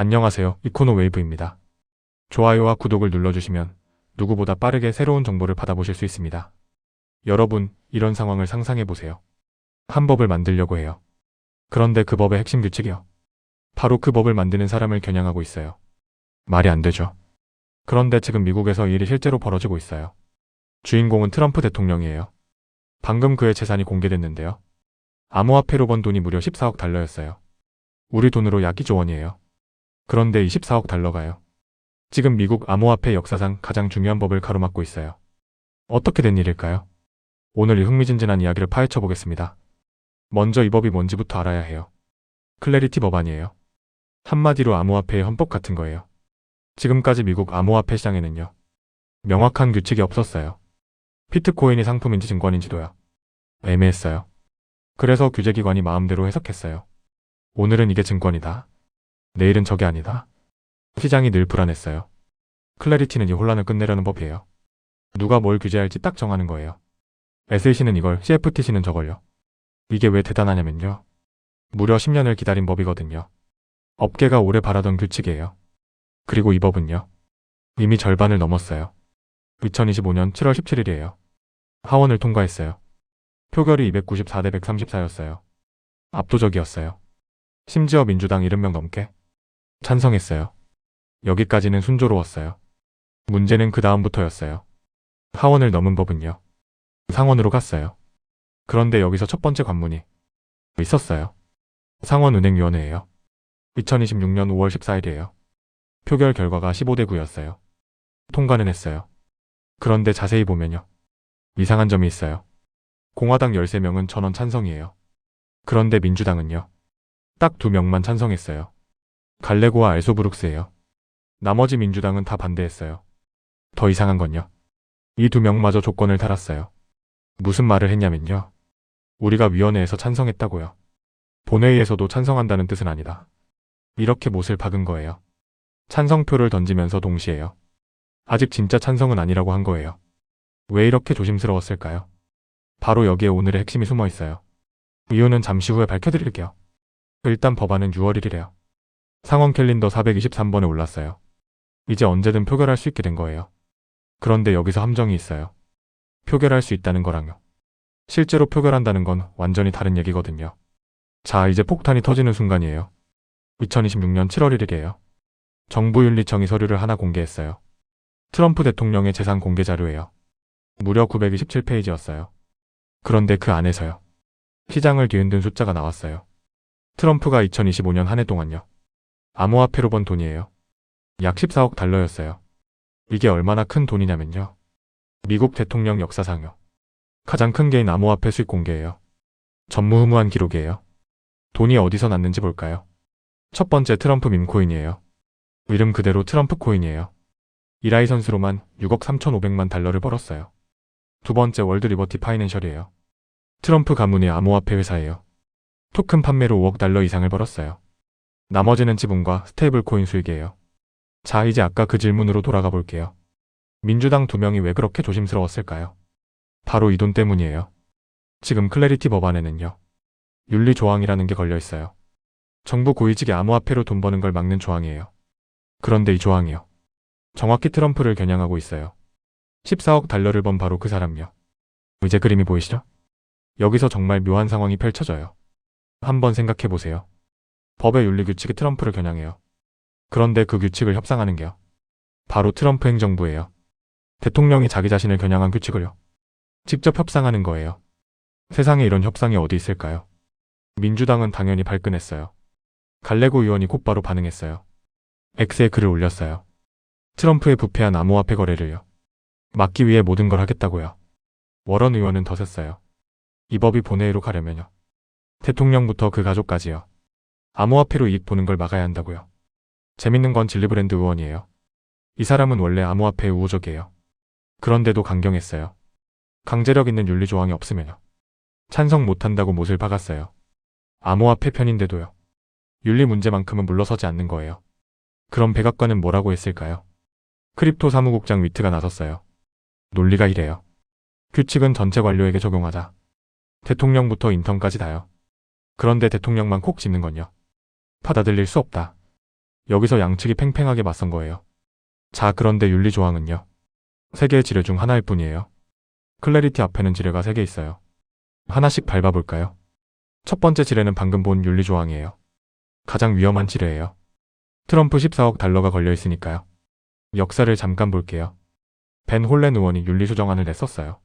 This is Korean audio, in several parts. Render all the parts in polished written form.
안녕하세요. 이코노 웨이브입니다. 좋아요와 구독을 눌러주시면 누구보다 빠르게 새로운 정보를 받아보실 수 있습니다. 여러분, 이런 상황을 상상해보세요. 한 법을 만들려고 해요. 그런데 그 법의 핵심 규칙이요. 바로 그 법을 만드는 사람을 겨냥하고 있어요. 말이 안 되죠. 그런데 지금 미국에서 이 일이 실제로 벌어지고 있어요. 주인공은 트럼프 대통령이에요. 방금 그의 재산이 공개됐는데요. 암호화폐로 번 돈이 무려 14억 달러였어요. 우리 돈으로 약 2조 원이에요. 그런데 이 14억 달러가요. 지금 미국 암호화폐 역사상 가장 중요한 법을 가로막고 있어요. 어떻게 된 일일까요? 오늘 이 흥미진진한 이야기를 파헤쳐 보겠습니다. 먼저 이 법이 뭔지부터 알아야 해요. 클래리티 법안이에요. 한마디로 암호화폐의 헌법 같은 거예요. 지금까지 미국 암호화폐 시장에는요. 명확한 규칙이 없었어요. 비트코인이 상품인지 증권인지도요. 애매했어요. 그래서 규제기관이 마음대로 해석했어요. 오늘은 이게 증권이다. 내일은 저게 아니다. 시장이 늘 불안했어요. 클래리티는 이 혼란을 끝내려는 법이에요. 누가 뭘 규제할지 딱 정하는 거예요. SEC는 이걸, CFTC는 저걸요. 이게 왜 대단하냐면요. 무려 10년을 기다린 법이거든요. 업계가 오래 바라던 규칙이에요. 그리고 이 법은요. 이미 절반을 넘었어요. 2025년 7월 17일이에요. 하원을 통과했어요. 표결이 294대 134였어요. 압도적이었어요. 심지어 민주당 70명 넘게 찬성했어요. 여기까지는 순조로웠어요. 문제는 그 다음부터였어요. 하원을 넘은 법은요. 상원으로 갔어요. 그런데 여기서 첫 번째 관문이 있었어요. 상원은행위원회예요. 2026년 5월 14일이에요. 표결 결과가 15대 9였어요. 통과는 했어요. 그런데 자세히 보면요. 이상한 점이 있어요. 공화당 13명은 전원 찬성이에요. 그런데 민주당은요. 딱 2명만 찬성했어요. 갈레고와 알소브룩스예요. 나머지 민주당은 다 반대했어요. 더 이상한 건요. 이 2명마저 조건을 달았어요. 무슨 말을 했냐면요. 우리가 위원회에서 찬성했다고요. 본회의에서도 찬성한다는 뜻은 아니다. 이렇게 못을 박은 거예요. 찬성표를 던지면서 동시에요. 아직 진짜 찬성은 아니라고 한 거예요. 왜 이렇게 조심스러웠을까요? 바로 여기에 오늘의 핵심이 숨어 있어요. 이유는 잠시 후에 밝혀드릴게요. 일단 법안은 6월 1일이에요. 상원 캘린더 423번에 올랐어요. 이제 언제든 표결할 수 있게 된 거예요. 그런데 여기서 함정이 있어요. 표결할 수 있다는 거랑요. 실제로 표결한다는 건 완전히 다른 얘기거든요. 자, 이제 폭탄이 터지는 순간이에요. 2026년 7월 1일이에요. 정부윤리청이 서류를 하나 공개했어요. 트럼프 대통령의 재산 공개 자료예요. 무려 927페이지였어요. 그런데 그 안에서요. 시장을 뒤흔든 숫자가 나왔어요. 트럼프가 2025년 한 해 동안요. 암호화폐로 번 돈이에요. 약 14억 달러였어요. 이게 얼마나 큰 돈이냐면요. 미국 대통령 역사상요. 가장 큰 게인 암호화폐 수익 공개예요. 전무후무한 기록이에요. 돈이 어디서 났는지 볼까요? 첫 번째 트럼프 밈코인이에요. 이름 그대로 트럼프 코인이에요. 이 라이선스로만 6억 3,500만 달러를 벌었어요. 두 번째 월드 리버티 파이낸셜이에요. 트럼프 가문의 암호화폐 회사예요. 토큰 판매로 5억 달러 이상을 벌었어요. 나머지는 지분과 스테이블 코인 수익이에요. 자, 이제 아까 그 질문으로 돌아가 볼게요. 민주당 2명이 왜 그렇게 조심스러웠을까요? 바로 이 돈 때문이에요. 지금 클래리티 법안에는요. 윤리 조항이라는 게 걸려 있어요. 정부 고위직이 암호화폐로 돈 버는 걸 막는 조항이에요. 그런데 이 조항이요. 정확히 트럼프를 겨냥하고 있어요. 14억 달러를 번 바로 그 사람요. 이제 그림이 보이시죠? 여기서 정말 묘한 상황이 펼쳐져요. 한번 생각해 보세요. 법의 윤리 규칙이 트럼프를 겨냥해요. 그런데 그 규칙을 협상하는 게요. 바로 트럼프 행정부예요. 대통령이 자기 자신을 겨냥한 규칙을요. 직접 협상하는 거예요. 세상에 이런 협상이 어디 있을까요? 민주당은 당연히 발끈했어요. 갈레고 의원이 곧바로 반응했어요. X에 글을 올렸어요. 트럼프의 부패한 암호화폐 거래를요. 막기 위해 모든 걸 하겠다고요. 워런 의원은 더 셌어요. 이 법이 본회의로 가려면요. 대통령부터 그 가족까지요. 암호화폐로 이익 보는 걸 막아야 한다고요. 재밌는 건 질리브랜드 의원이에요. 이 사람은 원래 암호화폐에 우호적이에요. 그런데도 강경했어요. 강제력 있는 윤리 조항이 없으면요. 찬성 못한다고 못을 박았어요. 암호화폐 편인데도요. 윤리 문제만큼은 물러서지 않는 거예요. 그럼 백악관은 뭐라고 했을까요? 크립토 사무국장 위트가 나섰어요. 논리가 이래요. 규칙은 전체 관료에게 적용하자. 대통령부터 인턴까지 다요. 그런데 대통령만 콕 집는 건요. 받아들일 수 없다. 여기서 양측이 팽팽하게 맞선 거예요. 자, 그런데 윤리조항은요? 3개의 지뢰 중 하나일 뿐이에요. 클래리티 앞에는 지뢰가 3개 있어요. 하나씩 밟아볼까요? 첫 번째 지뢰는 방금 본 윤리조항이에요. 가장 위험한 지뢰예요. 트럼프 14억 달러가 걸려 있으니까요. 역사를 잠깐 볼게요. 벤 홀렌 의원이 윤리수정안을 냈었어요.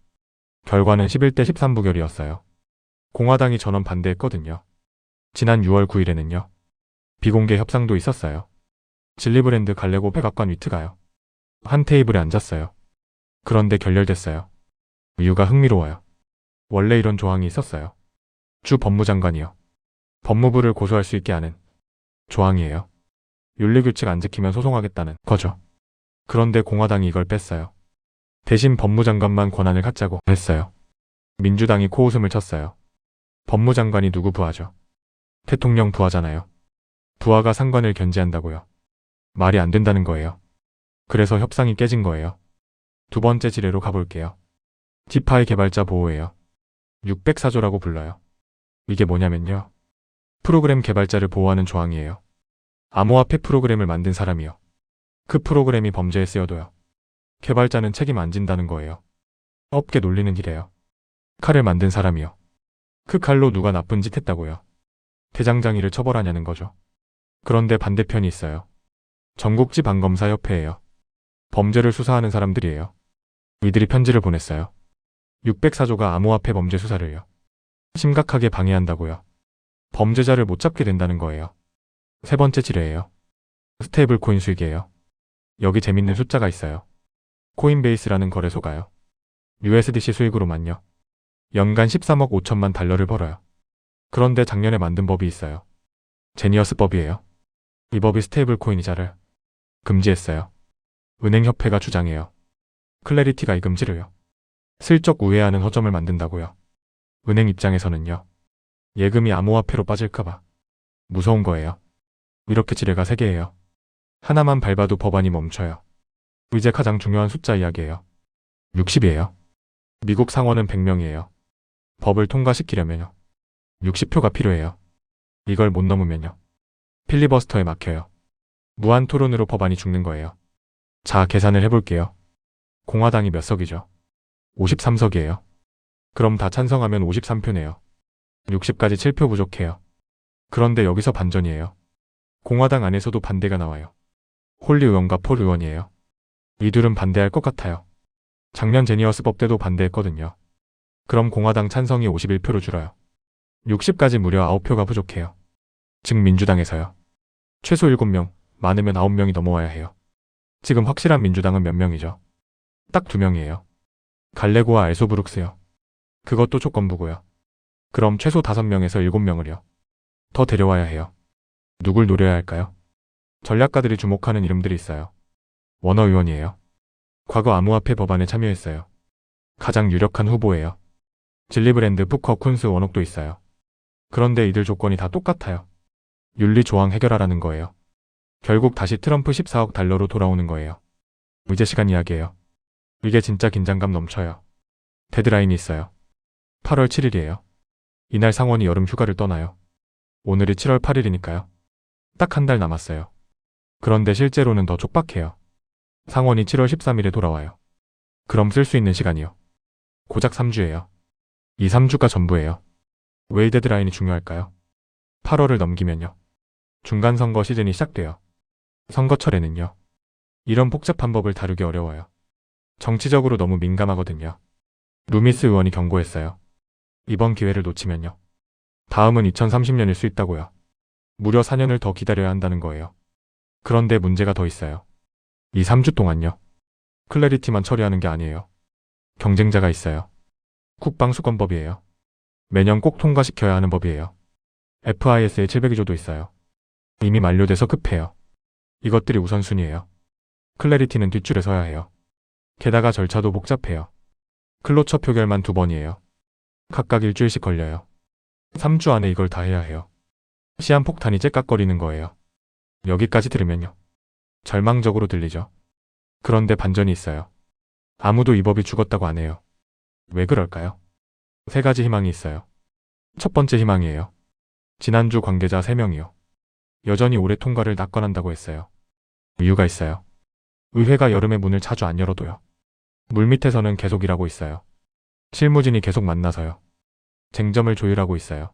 결과는 11대 13 부결이었어요. 공화당이 전원 반대했거든요. 지난 6월 9일에는요. 비공개 협상도 있었어요. 질리브랜드 갈레고 백악관 위트가요. 한 테이블에 앉았어요. 그런데 결렬됐어요. 이유가 흥미로워요. 원래 이런 조항이 있었어요. 주 법무장관이요. 법무부를 고소할 수 있게 하는 조항이에요. 윤리규칙 안 지키면 소송하겠다는 거죠. 그런데 공화당이 이걸 뺐어요. 대신 법무장관만 권한을 갖자고 했어요. 민주당이 코웃음을 쳤어요. 법무장관이 누구 부하죠? 대통령 부하잖아요. 부하가 상관을 견제한다고요. 말이 안 된다는 거예요. 그래서 협상이 깨진 거예요. 두 번째 지뢰로 가볼게요. 디파이 개발자 보호예요. 604조라고 불러요. 이게 뭐냐면요. 프로그램 개발자를 보호하는 조항이에요. 암호화폐 프로그램을 만든 사람이요. 그 프로그램이 범죄에 쓰여도요. 개발자는 책임 안 진다는 거예요. 업계 논리는 이래요. 칼을 만든 사람이요. 그 칼로 누가 나쁜 짓 했다고요. 대장장이를 처벌하냐는 거죠. 그런데 반대편이 있어요. 전국지방검사협회예요. 범죄를 수사하는 사람들이에요. 이들이 편지를 보냈어요. 604조가 암호화폐 범죄 수사를요. 심각하게 방해한다고요. 범죄자를 못 잡게 된다는 거예요. 세 번째 지뢰예요. 스테이블 코인 수익이에요. 여기 재밌는 숫자가 있어요. 코인베이스라는 거래소가요. USDC 수익으로만요. 연간 13억 5천만 달러를 벌어요. 그런데 작년에 만든 법이 있어요. 제니어스 법이에요. 이 법이 스테이블 코인 이자를 금지했어요. 은행협회가 주장해요. 클래리티가 이 금지를요. 슬쩍 우회하는 허점을 만든다고요. 은행 입장에서는요. 예금이 암호화폐로 빠질까봐 무서운 거예요. 이렇게 지뢰가 3개예요. 하나만 밟아도 법안이 멈춰요. 이제 가장 중요한 숫자 이야기예요. 60이에요. 미국 상원은 100명이에요. 법을 통과시키려면요. 60표가 필요해요. 이걸 못 넘으면요. 필리버스터에 막혀요. 무한 토론으로 법안이 죽는 거예요. 자, 계산을 해볼게요. 공화당이 몇 석이죠? 53석이에요. 그럼 다 찬성하면 53표네요. 60까지 7표 부족해요. 그런데 여기서 반전이에요. 공화당 안에서도 반대가 나와요. 홀리 의원과 폴 의원이에요. 이 둘은 반대할 것 같아요. 작년 제니어스법 때도 반대했거든요. 그럼 공화당 찬성이 51표로 줄어요. 60까지 무려 9표가 부족해요. 즉 민주당에서요. 최소 7명, 많으면 9명이 넘어와야 해요. 지금 확실한 민주당은 몇 명이죠? 딱 2명이에요. 갈레고와 알소브룩스요. 그것도 조건부고요. 그럼 최소 5명에서 7명을요. 더 데려와야 해요. 누굴 노려야 할까요? 전략가들이 주목하는 이름들이 있어요. 워너 의원이에요. 과거 암호화폐 법안에 참여했어요. 가장 유력한 후보예요. 질리브랜드, 부커, 쿤스, 워녹도 있어요. 그런데 이들 조건이 다 똑같아요. 윤리조항 해결하라는 거예요. 결국 다시 트럼프 14억 달러로 돌아오는 거예요. 의제 시간 이야기예요. 이게 진짜 긴장감 넘쳐요. 데드라인이 있어요. 8월 7일이에요. 이날 상원이 여름 휴가를 떠나요. 오늘이 7월 8일이니까요. 딱 한 달 남았어요. 그런데 실제로는 더 촉박해요. 상원이 7월 13일에 돌아와요. 그럼 쓸 수 있는 시간이요. 고작 3주예요. 이 3주가 전부예요. 왜 이 데드라인이 중요할까요? 8월을 넘기면요. 중간선거 시즌이 시작돼요. 선거철에는요. 이런 복잡한 법을 다루기 어려워요. 정치적으로 너무 민감하거든요. 루미스 의원이 경고했어요. 이번 기회를 놓치면요. 다음은 2030년일 수 있다고요. 무려 4년을 더 기다려야 한다는 거예요. 그런데 문제가 더 있어요. 이 3주 동안요. 클래리티만 처리하는 게 아니에요. 경쟁자가 있어요. 국방수권법이에요. 매년 꼭 통과시켜야 하는 법이에요. FIS에 700조도 있어요. 이미 만료돼서 급해요. 이것들이 우선순위예요. 클래리티는 뒷줄에 서야 해요. 게다가 절차도 복잡해요. 클로처 표결만 2번이에요. 각각 일주일씩 걸려요. 3주 안에 이걸 다 해야 해요. 시한폭탄이 째깍거리는 거예요. 여기까지 들으면요. 절망적으로 들리죠. 그런데 반전이 있어요. 아무도 이 법이 죽었다고 안 해요. 왜 그럴까요? 3가지 희망이 있어요. 첫 번째 희망이에요. 지난주 관계자 3명이요. 여전히 올해 통과를 낙관한다고 했어요. 이유가 있어요. 의회가 여름에 문을 자주 안 열어둬요. 물밑에서는 계속 일하고 있어요. 실무진이 계속 만나서요. 쟁점을 조율하고 있어요.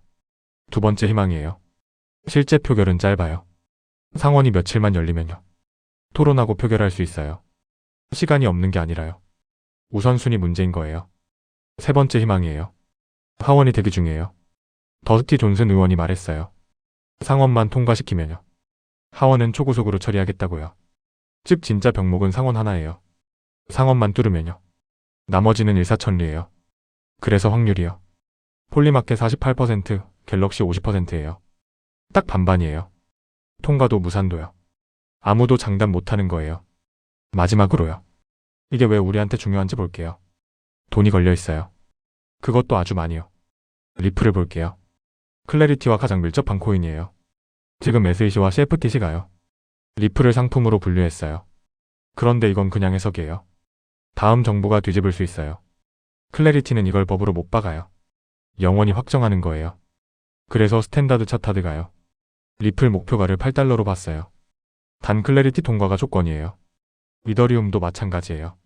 두 번째 희망이에요. 실제 표결은 짧아요. 상원이 며칠만 열리면요. 토론하고 표결할 수 있어요. 시간이 없는 게 아니라요. 우선순위 문제인 거예요. 세 번째 희망이에요. 하원이 대기 중이에요. 더스티 존슨 의원이 말했어요. 상원만 통과시키면요. 하원은 초고속으로 처리하겠다고요. 즉 진짜 병목은 상원 하나예요. 상원만 뚫으면요. 나머지는 일사천리예요. 그래서 확률이요. 폴리마켓 48%, 갤럭시 50%예요. 딱 반반이에요. 통과도 무산도요. 아무도 장담 못하는 거예요. 마지막으로요. 이게 왜 우리한테 중요한지 볼게요. 돈이 걸려 있어요. 그것도 아주 많이요. 리플을 볼게요. 클래리티와 가장 밀접한 코인이에요. 지금 SEC와 CFTC가요. 리플을 상품으로 분류했어요. 그런데 이건 그냥 해석이에요. 다음 정부가 뒤집을 수 있어요. 클래리티는 이걸 법으로 못 박아요. 영원히 확정하는 거예요. 그래서 스탠다드 차타드가요. 리플 목표가를 8달러로 봤어요. 단 클래리티 통과가 조건이에요. 이더리움도 마찬가지예요.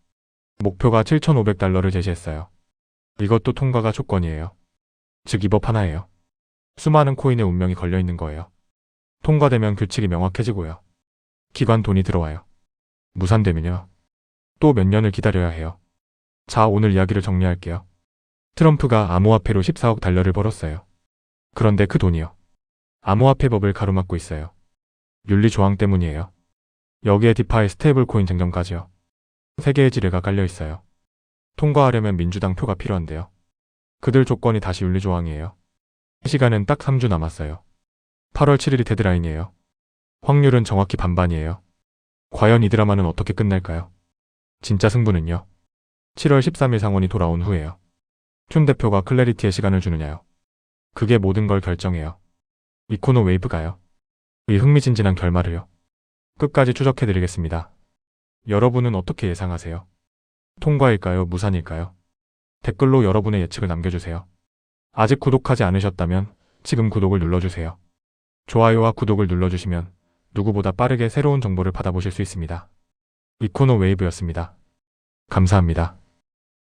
목표가 7,500달러를 제시했어요. 이것도 통과가 조건이에요. 즉 이 법 하나예요. 수많은 코인의 운명이 걸려있는 거예요. 통과되면 규칙이 명확해지고요. 기관 돈이 들어와요. 무산되면요. 또 몇 년을 기다려야 해요. 자, 오늘 이야기를 정리할게요. 트럼프가 암호화폐로 14억 달러를 벌었어요. 그런데 그 돈이요. 암호화폐 법을 가로막고 있어요. 윤리 조항 때문이에요. 여기에 디파이 스테이블 코인 쟁점까지요. 세 개의 지뢰가 깔려 있어요. 통과하려면 민주당 표가 필요한데요. 그들 조건이 다시 윤리 조항이에요. 시간은 딱 3주 남았어요. 8월 7일이 데드라인이에요. 확률은 정확히 반반이에요. 과연 이 드라마는 어떻게 끝날까요? 진짜 승부는요. 7월 13일 상원이 돌아온 후에요. 튠 대표가 클래리티에 시간을 주느냐요. 그게 모든 걸 결정해요. 이코노 웨이브가요. 이 흥미진진한 결말을요. 끝까지 추적해드리겠습니다. 여러분은 어떻게 예상하세요? 통과일까요? 무산일까요? 댓글로 여러분의 예측을 남겨주세요. 아직 구독하지 않으셨다면 지금 구독을 눌러주세요. 좋아요와 구독을 눌러주시면 누구보다 빠르게 새로운 정보를 받아보실 수 있습니다. 이코노 웨이브였습니다. 감사합니다.